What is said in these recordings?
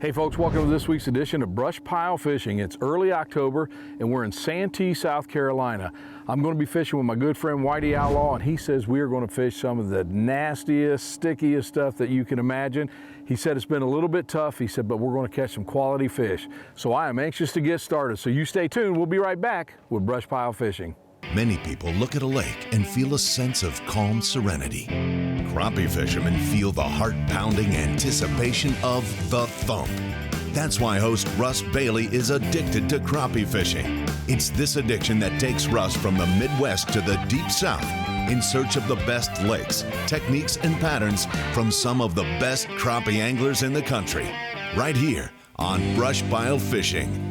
Hey folks, welcome to this week's edition of BrushPile Fishing. It's early October and we're in Santee, South Carolina. I'm going to be fishing with my good friend Whitey Outlaw, and he says we are going to fish some of the nastiest, stickiest stuff that you can imagine. He said it's been a little bit tough, he said, but we're going to catch some quality fish. So I am anxious to get started, so you stay tuned. We'll be right back with BrushPile Fishing. Many people look at a lake and feel a sense of calm serenity. Crappie fishermen feel the heart-pounding anticipation of the thump. That's why host Russ Bailey is addicted to crappie fishing. It's this addiction that takes Russ from the Midwest to the Deep South in search of the best lakes, techniques, and patterns from some of the best crappie anglers in the country. Right here on BrushPile Fishing.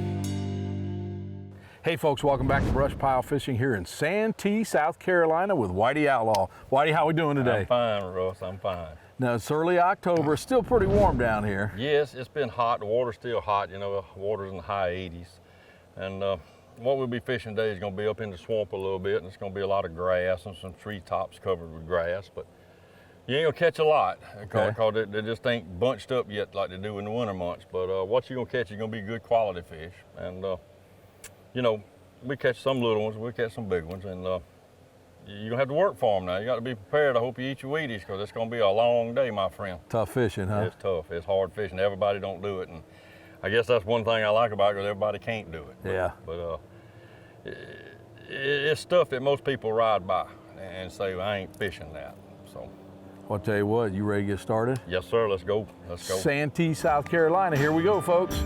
Hey folks, welcome back to BrushPile Fishing here in Santee, South Carolina with Whitey Outlaw. Whitey, how we doing today? I'm fine, Russ, I'm fine. Now it's early October, it's still pretty warm down here. Yes, it's been hot, the water's still hot, you know, the water's in the high 80s. And what we'll be fishing today is gonna be up in the swamp a little bit, and it's gonna be a lot of grass and some treetops covered with grass, but you ain't gonna catch a lot, because they just ain't bunched up yet like they do in the winter months. But what you're gonna catch is gonna be good quality fish. And you know, we catch some little ones, we catch some big ones, and you're gonna have to work for them now. You got to be prepared. I hope you eat your Wheaties, because it's gonna be a long day, my friend. Tough fishing, huh? It's tough, it's hard fishing. Everybody don't do it, and I guess that's one thing I like about it, because everybody can't do it. Yeah. But it's stuff that most people ride by and say, well, I ain't fishing that, so. Well, I'll tell you what, you ready to get started? Yes, sir, let's go, let's go. Santee, South Carolina, here we go, folks.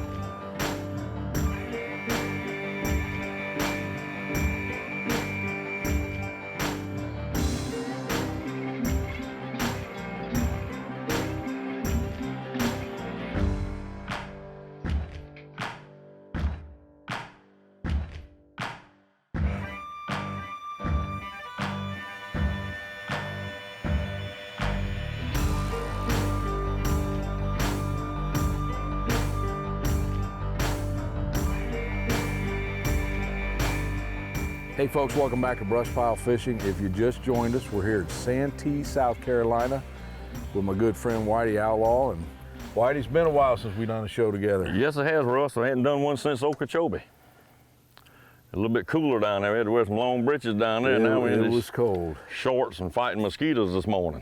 Hey folks, welcome back to BrushPile Fishing. If you just joined us, we're here in Santee, South Carolina with my good friend Whitey Outlaw. And Whitey, it's been a while since we've done a show together. Yes, it has, Russ. I hadn't done one since Okeechobee. A little bit cooler down there. We had to wear some long breeches down there. Now we're in it was cold. Shorts and fighting mosquitoes this morning.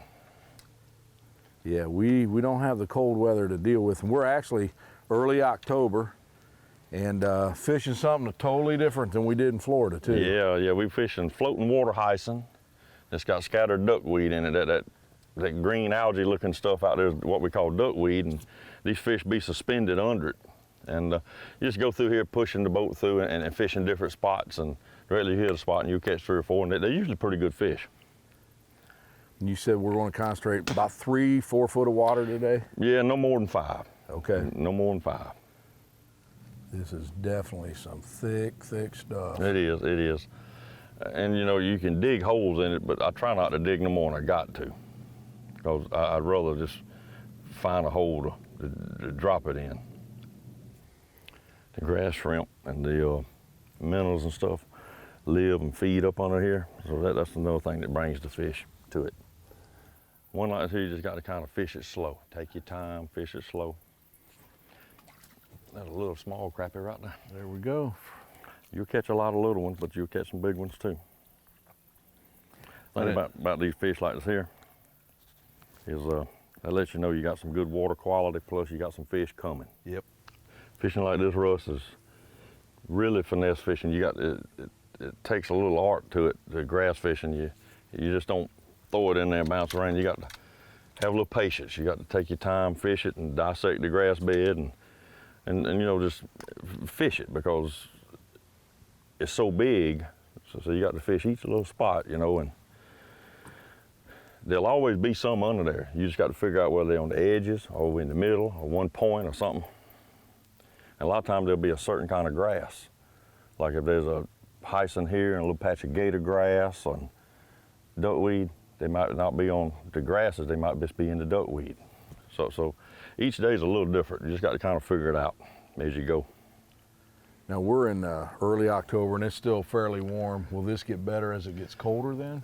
Yeah, we don't have the cold weather to deal with. And we're actually early October, and fishing something totally different than we did in Florida too. Yeah, we fishing floating water hyson that's got scattered duckweed in it. That green algae looking stuff out there is what we call duckweed, and these fish be suspended under it. And you just go through here pushing the boat through and fishing different spots, and directly hit a spot and you catch 3 or 4, and they're usually pretty good fish. And you said we're going to concentrate about 3-4 foot of water today? Yeah, no more than 5. Okay. No more than 5. This is definitely some thick stuff. It is, it is. And you know, you can dig holes in it, but I try not to dig no more than I got to, because I'd rather just find a hole to drop it in. The grass shrimp and the minnows and stuff live and feed up under here, so that's another thing that brings the fish to it. One like this, you just got to kind of fish it slow. Take your time, fish it slow. That's a little small crappie right there. There we go. You'll catch a lot of little ones, but you'll catch some big ones too. The thing about these fish like this here is that lets you know you got some good water quality, plus you got some fish coming. Yep. Fishing like this, Russ, is really finesse fishing. You got it takes a little art to it. The grass fishing, you just don't throw it in there and bounce around. You got to have a little patience. You got to take your time, fish it, and dissect the grass bed, and you know, just fish it, because it's so big. So you got to fish each little spot, you know, and there'll always be some under there. You just got to figure out whether they're on the edges or in the middle or one point or something. And a lot of times there'll be a certain kind of grass. Like if there's a hyson here and a little patch of gator grass or duckweed, they might not be on the grasses, they might just be in the duckweed. So each day is a little different. You just got to kind of figure it out as you go. Now we're in early October and it's still fairly warm. Will this get better as it gets colder then?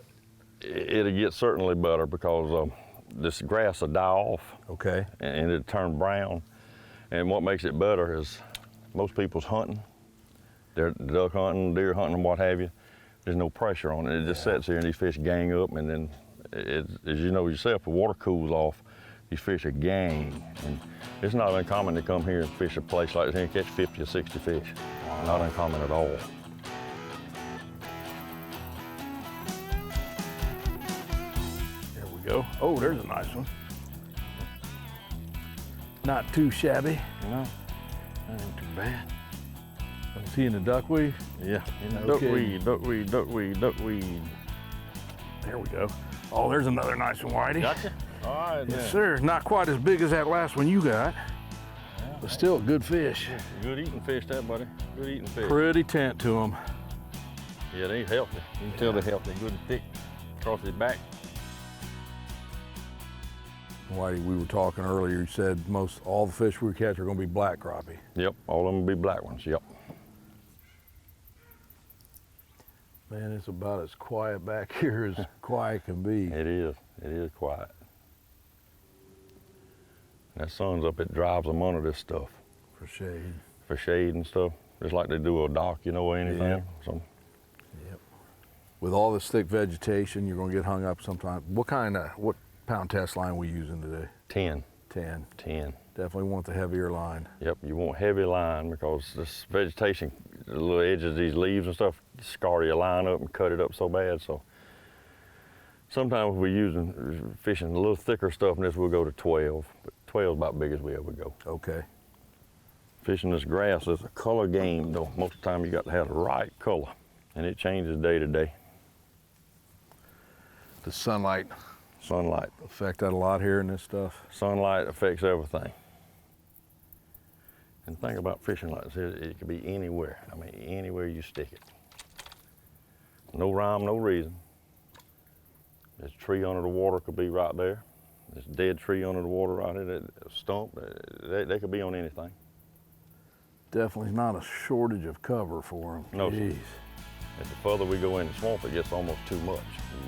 It'll get certainly better, because this grass will die off. Okay. And it'll turn brown. And what makes it better is most people's hunting, they're duck hunting, deer hunting, and what have you. There's no pressure on it. It just sits here and these fish gang up, and then, as you know yourself, the water cools off, these fish are gang. And it's not uncommon to come here and fish a place like this and catch 50 or 60 fish. Wow. Not uncommon at all. There we go. Oh, there's a nice one. Not too shabby. No, that ain't too bad. Is he in the duckweed? Yeah, in the Okay. duckweed. There we go. Oh, there's another nice one, Whitey. Gotcha? All right, Yes, then. sir. Not quite as big as that last one you got, but still a good fish. Good eating fish, that buddy. Good eating fish. Pretty tent to them. Yeah, they healthy. You can tell they're healthy. Good and thick across his back. Whitey, we were talking earlier, you said all the fish we catch are going to be black crappie. Yep, all of them will be black ones, yep. Man, it's about as quiet back here as quiet can be. It is quiet. That sun's up, it drives them under this stuff. For shade. For shade and stuff, just like they do a dock, you know, or anything. Yeah. So, Yep. With all this thick vegetation, you're going to get hung up sometime. What pound test line we using today? 10. 10. 10. Definitely want the heavier line. Yep, you want heavy line because this vegetation, the little edges of these leaves and stuff, scar your line up and cut it up so bad. So sometimes we're fishing a little thicker stuff, and this we'll go to 12. But 12 is about big as we ever go. Okay. Fishing this grass is a color game, though. Most of the time you got to have the right color, and it changes day to day. The sunlight Sunlight. affect that a lot here in this stuff. Sunlight affects everything. And the thing about fishing like this, it could be anywhere. I mean, anywhere you stick it. No rhyme, no reason. This tree under the water could be right there. This dead tree under the water right there, that stump, they could be on anything. Definitely not a shortage of cover for them. No, sir. Jeez. As the further we go in the swamp, it gets almost too much.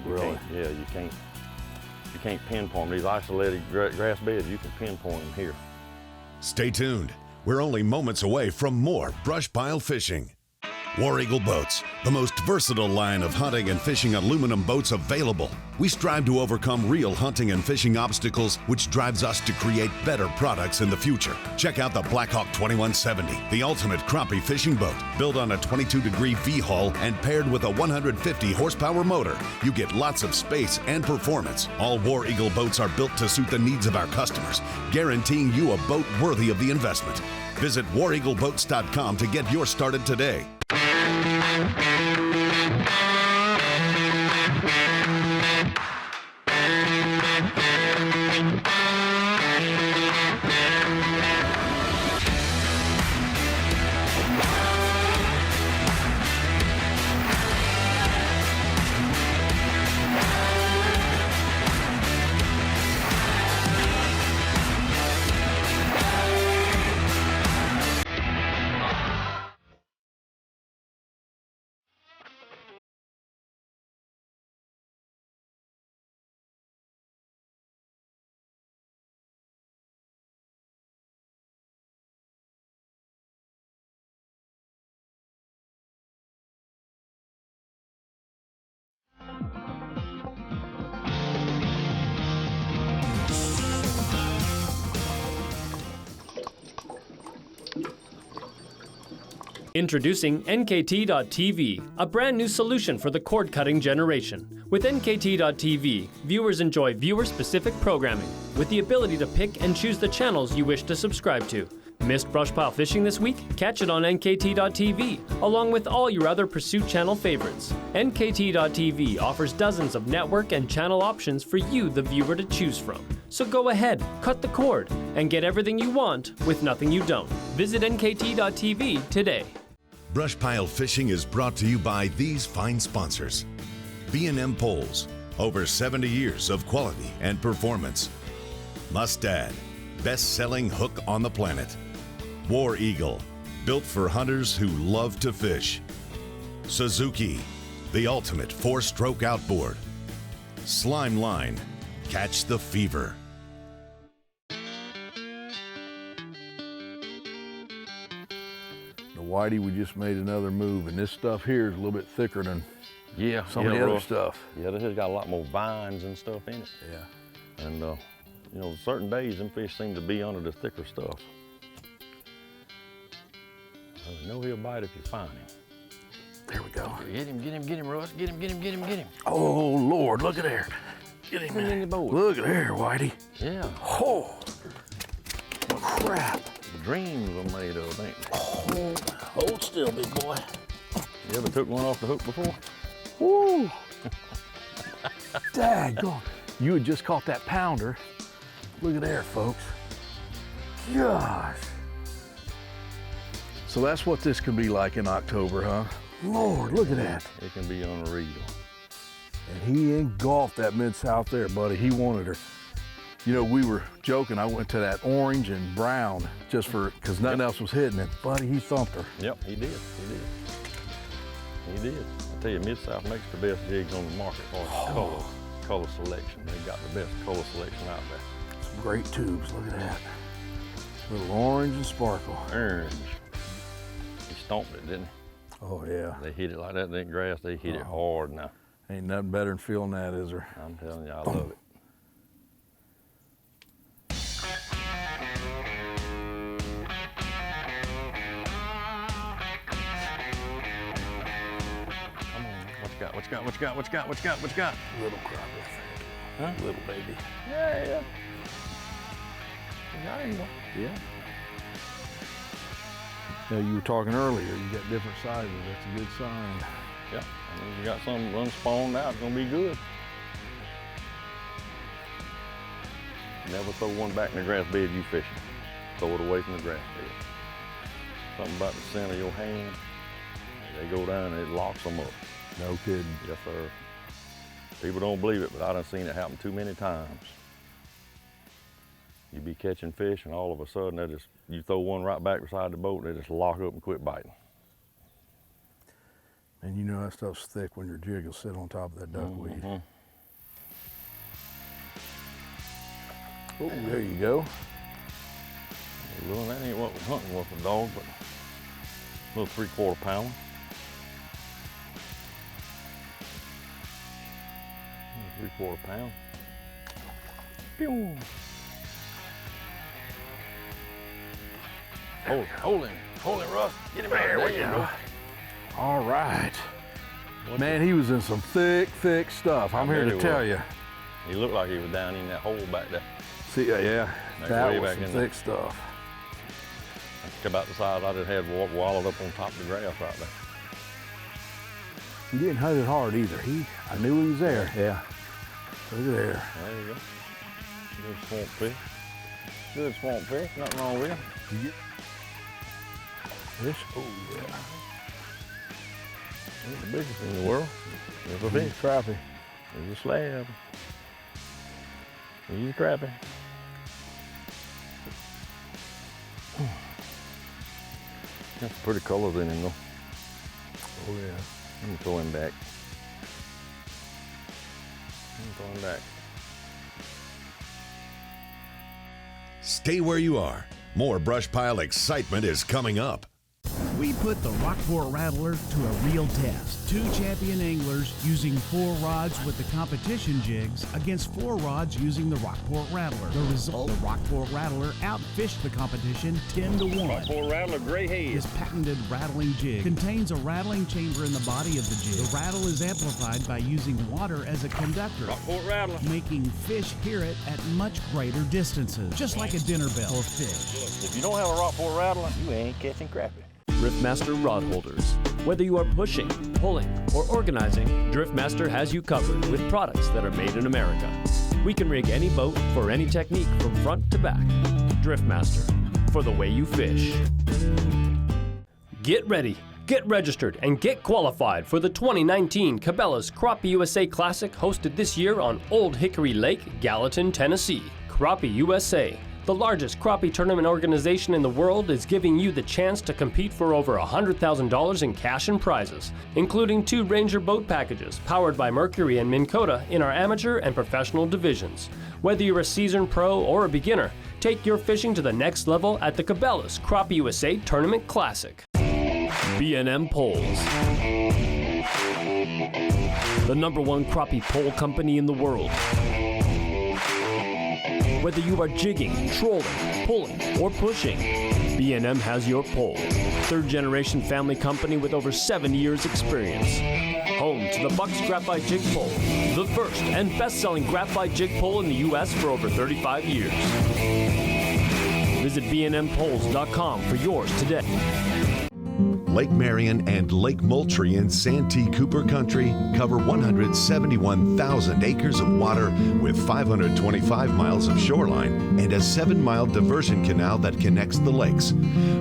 Really? You can't pinpoint them. These isolated grass beds, you can pinpoint them here. Stay tuned. We're only moments away from more BrushPile fishing. War Eagle Boats, the most versatile line of hunting and fishing aluminum boats available. We strive to overcome real hunting and fishing obstacles, which drives us to create better products in the future. Check out the Blackhawk 2170, the ultimate crappie fishing boat. Built on a 22-degree V-hull and paired with a 150 horsepower motor, you get lots of space and performance. All War Eagle boats are built to suit the needs of our customers, guaranteeing you a boat worthy of the investment. Visit wareagleboats.com to get yours started today. Introducing NKT.TV, a brand new solution for the cord-cutting generation. With NKT.TV, viewers enjoy viewer-specific programming, with the ability to pick and choose the channels you wish to subscribe to. Missed BrushPile fishing this week? Catch it on NKT.TV, along with all your other Pursuit channel favorites. NKT.TV offers dozens of network and channel options for you, the viewer, to choose from. So go ahead, cut the cord, and get everything you want with nothing you don't. Visit NKT.TV today. BrushPile Fishing is brought to you by these fine sponsors. B&M Poles, over 70 years of quality and performance. Mustad, best-selling hook on the planet. War Eagle, built for hunters who love to fish. SUZUKI, the ultimate 4-stroke outboard. Slime Line, catch the fever. Whitey, we just made another move, and this stuff here is a little bit thicker than some of the other stuff. Yeah, this has got a lot more vines and stuff in it. Yeah. And you know, certain days them fish seem to be under the thicker stuff. You know he'll bite if you find him. There we go. Get him, Russ. Get him. Oh, Lord, look at there. Get him in the boat. Look at there, Whitey. Yeah. Oh, crap. Dreams are made of, ain't they? Oh, hold still, big boy. You ever took one off the hook before? Woo. Daggone. You had just caught that pounder. Look at there, folks. Gosh. So that's what this could be like in October, huh? Lord, look at that. It can be unreal. And he engulfed that Mid-South there, buddy. He wanted her. You know, we were joking. I went to that orange and brown just because nothing else was hitting it. Buddy, he thumped her. Yep, he did. I tell you, Mid-South makes the best jigs on the market for color selection. They've got the best color selection out there. Some great tubes, look at that. Little orange and sparkle. Orange. He stomped it, didn't he? Oh, yeah. They hit it like that in that grass. They hit it hard now. Ain't nothing better than feeling that, is there? I'm telling you, I love it. Come on, what you got? Little crappie. Huh? Little baby. Yeah. There you go. Yeah. Now, you were talking earlier, you got different sizes. That's a good sign. Yeah, I mean, you got something unspawned out, it's gonna be good. Never throw one back in the grass bed you fishing. Throw it away from the grass bed. Something about the center of your hand, they go down and it locks them up. No kidding. Yes, sir. People don't believe it, but I done seen it happen too many times. You be catching fish and all of a sudden you throw one right back beside the boat and they just lock up and quit biting. And you know that stuff's thick when your jig will sit on top of that duckweed. Oh, there you go. Well, that ain't what we're hunting with a dog, but a little 3/4 pound. 3/4 pound. Pew! Hold him, Russ. Get him there you go. All right. Man, he was in some thick stuff. I'm here to tell you. He looked like he was down in that hole back there. See, yeah, Like that way was back some in thick stuff. That's about the size I just had wallowed up on top of the grass right there. He didn't hunt it hard either. I knew he was there. Yeah. Look at there. There you go. Good swamp fish. Good swamp fish. Nothing wrong with him. Fish? Oh, yeah. He's the biggest in the world. There's a Big fish. crappie. There's a slab. He's a crappie. Got some pretty colors in him though. Oh, yeah. Let me throw him back. Stay where you are. More brush pile excitement is coming up. We put the Rockport Rattler to a real test. 2 champion anglers using 4 rods with the competition jigs against 4 rods using the Rockport Rattler. The result, the Rockport Rattler outfished the competition 10-1. Rockport Rattler, gray head. This patented rattling jig contains a rattling chamber in the body of the jig. The rattle is amplified by using water as a conductor, Rockport Rattler. making fish hear it at much greater distances, just like a dinner bell for fish. If you don't have a Rockport Rattler, you ain't catching crappie. Driftmaster rod holders. Whether you are pushing, pulling, or organizing, Driftmaster has you covered with products that are made in America. We can rig any boat for any technique from front to back. Driftmaster, for the way you fish. Get ready, get registered, and get qualified for the 2019 Cabela's Crappie USA Classic hosted this year on Old Hickory Lake, Gallatin, Tennessee. Crappie USA, the largest crappie tournament organization in the world, is giving you the chance to compete for over $100,000 in cash and prizes, including 2 Ranger boat packages powered by Mercury and Minn Kota in our amateur and professional divisions. Whether you're a seasoned pro or a beginner, take your fishing to the next level at the Cabela's Crappie USA Tournament Classic. B&M Poles. The #1 crappie pole company in the world. Whether you are jigging, trolling, pulling, or pushing, B&M has your pole. Third-generation family company with over 70 years experience. Home to the Bucks Graphite Jig Pole, the first and best-selling graphite jig pole in the U.S. for over 35 years. Visit bnmpoles.com for yours today. Lake Marion and Lake Moultrie in Santee Cooper Country cover 171,000 acres of water with 525 miles of shoreline and a 7-mile diversion canal that connects the lakes.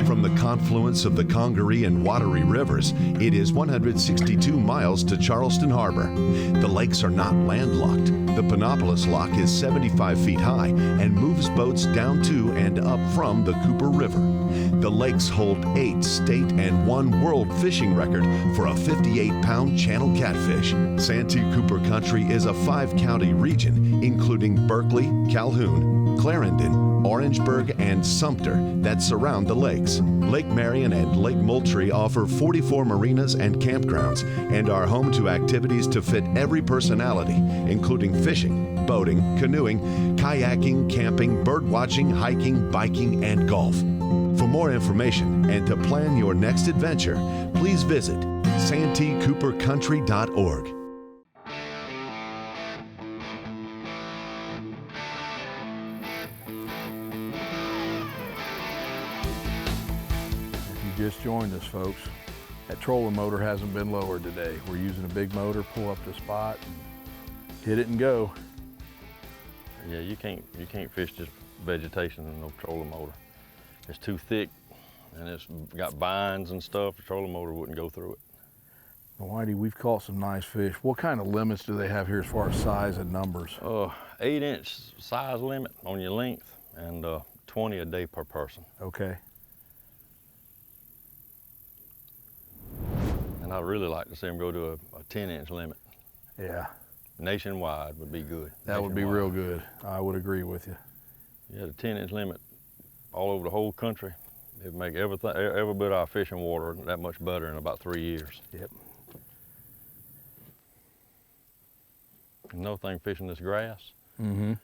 From the confluence of the Congaree and Wateree rivers, it is 162 miles to Charleston Harbor. The lakes are not landlocked. The Panopolis Lock is 75 feet high and moves boats down to and up from the Cooper River. The lakes hold 8 state and 1 world fishing record for a 58-pound channel catfish. Santee Cooper Country is a 5-county region, including Berkeley, Calhoun, Clarendon, Orangeburg, and Sumter that surround the lakes. Lake Marion and Lake Moultrie offer 44 marinas and campgrounds and are home to activities to fit every personality, including fishing, boating, canoeing, kayaking, camping, birdwatching, hiking, biking, and golf. For more information and to plan your next adventure, please visit santeecoopercountry.org. If you just joined us, folks, that trolling motor hasn't been lowered today. We're using a big motor, pull up the spot, and hit it and go. Yeah, you can't fish just vegetation in no trolling motor. It's too thick and it's got vines and stuff. The trolling motor wouldn't go through it. Well, Whitey, we've caught some nice fish. What kind of limits do they have here as far as size and numbers? 8-inch size limit on your length and 20 a day per person. Okay. And I'd really like to see them go to a 10-inch limit. Yeah. Nationwide would be good. That would be real good. I would agree with you. You had a 10-inch limit all over the whole country. It'd make every bit of our fishing water that much better in about 3 years. Yep. Another thing, fishing this grass. Mm-hmm.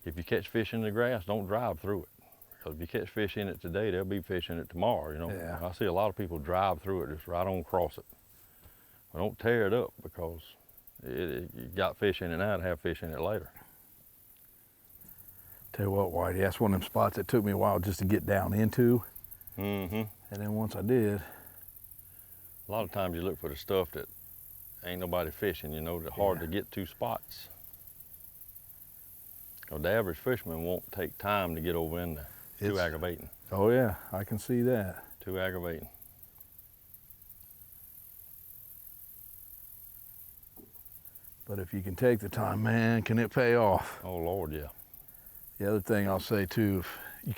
If you catch fish in the grass, don't drive through it. Because if you catch fish in it today, they'll be fish in it tomorrow, you know. Yeah. I see a lot of people drive through it, just right on across it. Well, don't tear it up because you got fish in it now to have fish in it later. Tell you what, Whitey, that's one of them spots that took me a while just to get down into. Mm-hmm. And then once I did. A lot of times you look for the stuff that ain't nobody fishing, you know, that's hard to get to spots. Because the average fisherman won't take time to get over in there. Too aggravating. Oh yeah, I can see that. Too aggravating. But if you can take the time, man, can it pay off? Oh Lord, yeah. The other thing I'll say too, if you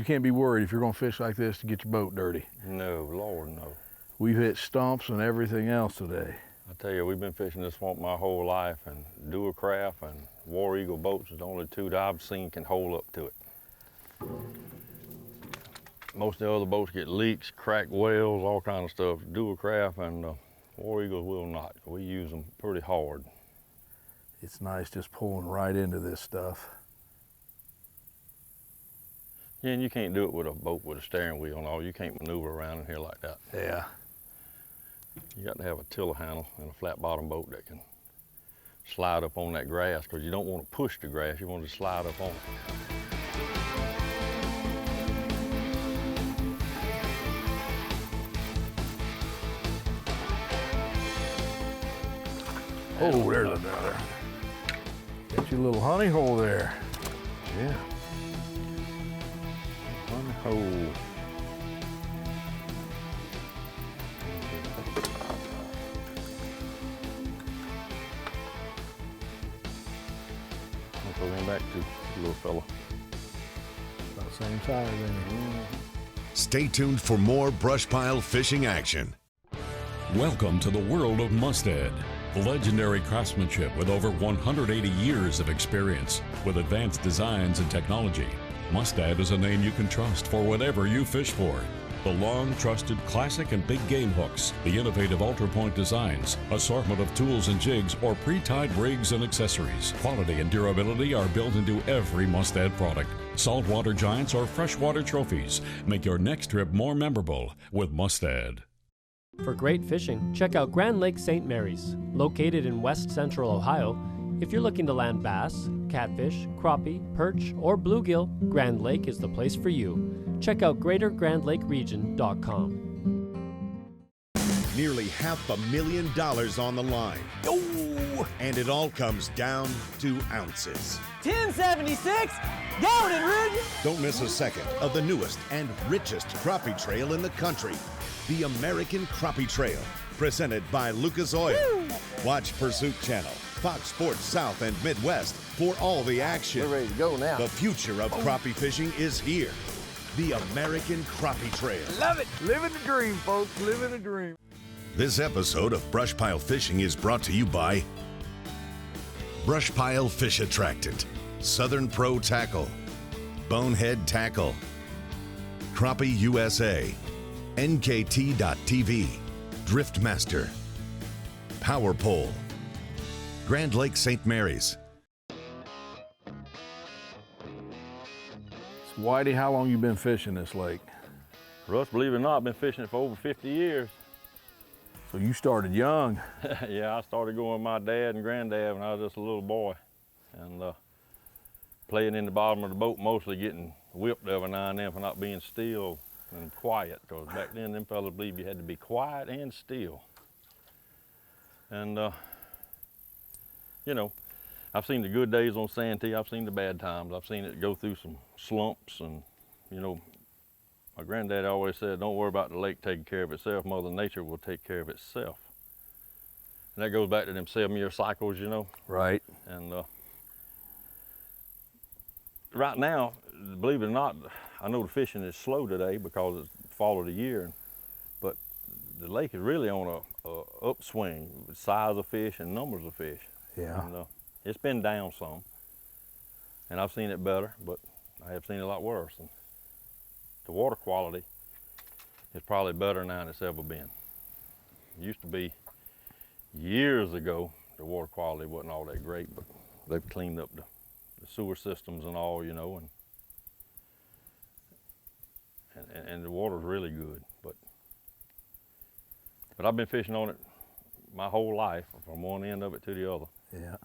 can't be worried if you're gonna fish like this to get your boat dirty. No, Lord, no. We've hit stumps and everything else today. I tell you, we've been fishing this swamp my whole life, and Dual Craft and War Eagle boats is the only two that I've seen can hold up to it. Most of the other boats get leaks, cracked wells, all kind of stuff. Dual Craft and War Eagle will not. We use them pretty hard. It's nice just pulling right into this stuff. Yeah, and you can't do it with a boat with a steering wheel and all. You can't maneuver around in here like that. Yeah. You got to have a tiller handle and a flat bottom boat that can slide up on that grass, because you don't want to push the grass, you want to slide up on it. Oh, there's another. Got your little honey hole there. Yeah. Honey hole. I'll throw him back to the little fella. About the same size, ain't it? Stay tuned for more BrushPile fishing action. Welcome to the world of Mustad. Legendary craftsmanship with over 180 years of experience. With advanced designs and technology, Mustad is a name you can trust for whatever you fish for. The long, trusted classic and big game hooks, the innovative ultra-point designs, assortment of tools and jigs, or pre-tied rigs and accessories. Quality and durability are built into every Mustad product. Saltwater giants or freshwater trophies. Make your next trip more memorable with Mustad. For great fishing, check out Grand Lake St. Mary's. Located in west central Ohio, if you're looking to land bass, catfish, crappie, perch, or bluegill, Grand Lake is the place for you. Check out GreaterGrandLakeRegion.com. Nearly $500,000 on the line. Oh! And it all comes down to ounces. 1076, down in Ridge. Don't miss a second of the newest and richest crappie trail in the country, the American Crappie Trail, presented by Lucas Oil. Woo! Watch Pursuit Channel, Fox Sports South and Midwest for all the action. We're ready to go now. The future of crappie fishing is here. The American Crappie Trail. Love it. Living the dream, folks. Living the dream. This episode of BrushPile Fishing is brought to you by BrushPile Fish Attractant, Southern Pro Tackle, Bonehead Tackle, Crappie USA, NKT.TV, Driftmaster, Power Pole, Grand Lake St. Mary's. Whitey, how long you been fishing this lake? Russ, believe it or not, I've been fishing it for over 50 years. So you started young. Yeah, I started going with my dad and granddad when I was just a little boy. And playing in the bottom of the boat, mostly getting whipped every now and then for not being still and quiet. Because back then, them fellas believed you had to be quiet and still. And, you know, I've seen the good days on Santee, I've seen the bad times. I've seen it go through some slumps and, you know, my granddad always said, don't worry about the lake taking care of itself, Mother Nature will take care of itself. And that goes back to them 7-year cycles, you know. Right. And right now, believe it or not, I know the fishing is slow today because it's fall of the year, but the lake is really on a upswing with size of fish and numbers of fish. Yeah. And, it's been down some, and I've seen it better, but I have seen it a lot worse. And the water quality is probably better now than it's ever been. It used to be years ago, the water quality wasn't all that great, but they've cleaned up the sewer systems and all, you know, and the water's really good. But I've been fishing on it my whole life, from one end of it to the other. Yeah.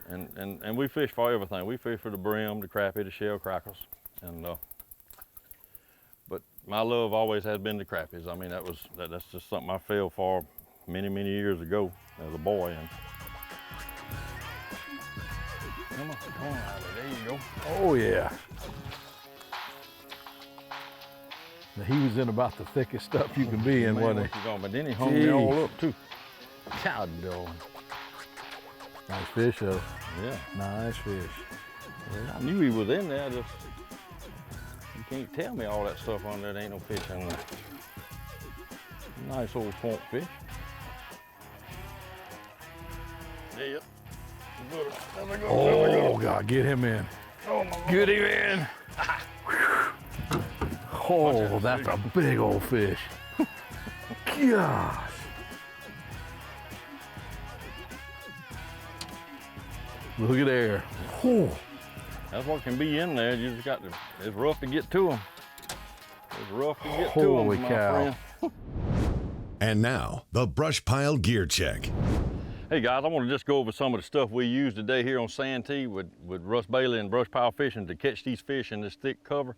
And we fish for everything. We fish for the brim, the crappie, the shell crackers, and but my love always has been the crappies. I mean, that's just something I fell for many years ago as a boy. And come on, there you go. Oh yeah. Now, he was in about the thickest stuff you can be in, wasn't he? But then he hung me all up too. God dog. Nice fish, though. Yeah. Nice fish. Yeah, I knew he was in there. Just you can't tell me all that stuff on there. There ain't no fish in there. Nice old swamp fish. Yeah. Oh God, get him in. Oh, my Get him in. Oh, that's a big old fish. Gosh. Look at there. Oh. That's what can be in there. You just got to, it's rough to get to them. It's rough to get to them, Holy my cow. friend. And now, the BrushPile Gear Check. Hey guys, I want to just go over some of the stuff we use today here on Santee with Russ Bailey and BrushPile Fishing to catch these fish in this thick cover.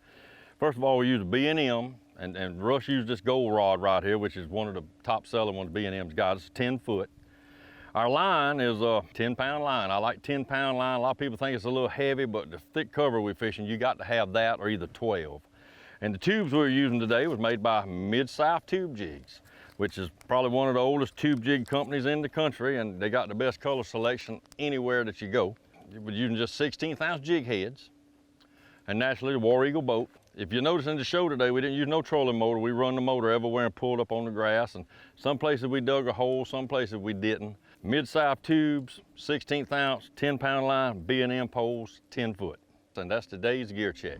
First of all, we use a B&M, and Russ used this gold rod right here, which is one of the top selling ones B&M's got. It's 10 foot. Our line is a 10-pound line. I like 10-pound line. A lot of people think it's a little heavy, but the thick cover we're fishing, you got to have that or either 12. And the tubes we're using today was made by Mid-South Tube Jigs, which is probably one of the oldest tube jig companies in the country, and they got the best color selection anywhere that you go. We're using just 16th ounce jig heads, and naturally the War Eagle boat. If you notice in the show today, we didn't use no trolling motor. We run the motor everywhere and pulled up on the grass, and some places we dug a hole, some places we didn't. Mid-South tubes, 16th ounce, 10-pound line, B&M poles, 10 foot. And that's today's gear check.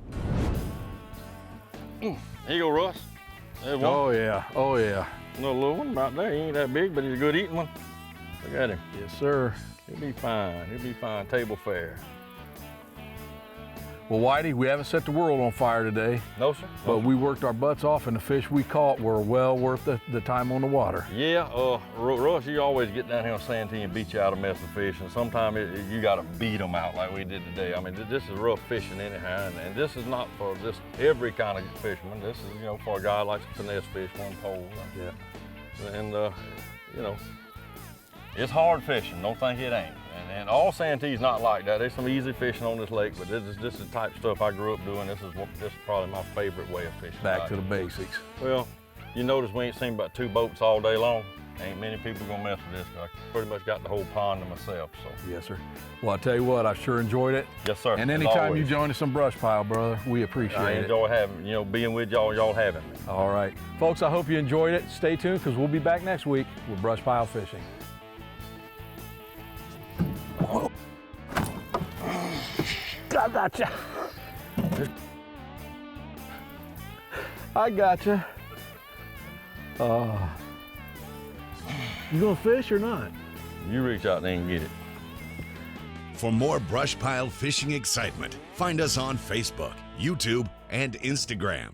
Here you go, Russ. There's one. Oh yeah, oh yeah. Another little one right there. He ain't that big, but he's a good eating one. Look at him. Yes, sir. He'll be fine. He'll be fine. Table fare. Well, Whitey, we haven't set the world on fire today, No, sir. but we worked our butts off, and the fish we caught were well worth the time on the water. Yeah, Russ, you always get down here on Santee and beat you out a mess of fish, and sometimes you got to beat them out like we did today. I mean, this is rough fishing anyhow, and this is not for just every kind of fisherman. This is, you know, for a guy who likes to finesse fish one pole. Yeah. And, you know, it's hard fishing. Don't think it ain't. And all Santee's not like that. There's some easy fishing on this lake, but this is the type of stuff I grew up doing. This is probably my favorite way of fishing. Back to the basics. Well, you notice we ain't seen about 2 boats all day long. Ain't many people gonna mess with this. I pretty much got the whole pond to myself, so. Yes, sir. Well, I tell you what, I sure enjoyed it. Yes, sir. And as anytime you always. join us on BrushPile, brother, we appreciate I it. enjoy having, being with y'all having me. All right. Folks, I hope you enjoyed it. Stay tuned, because we'll be back next week with BrushPile Fishing. I gotcha. I gotcha. You gonna fish or not? You reach out there and get it. For more BrushPile fishing excitement, find us on Facebook, YouTube, and Instagram.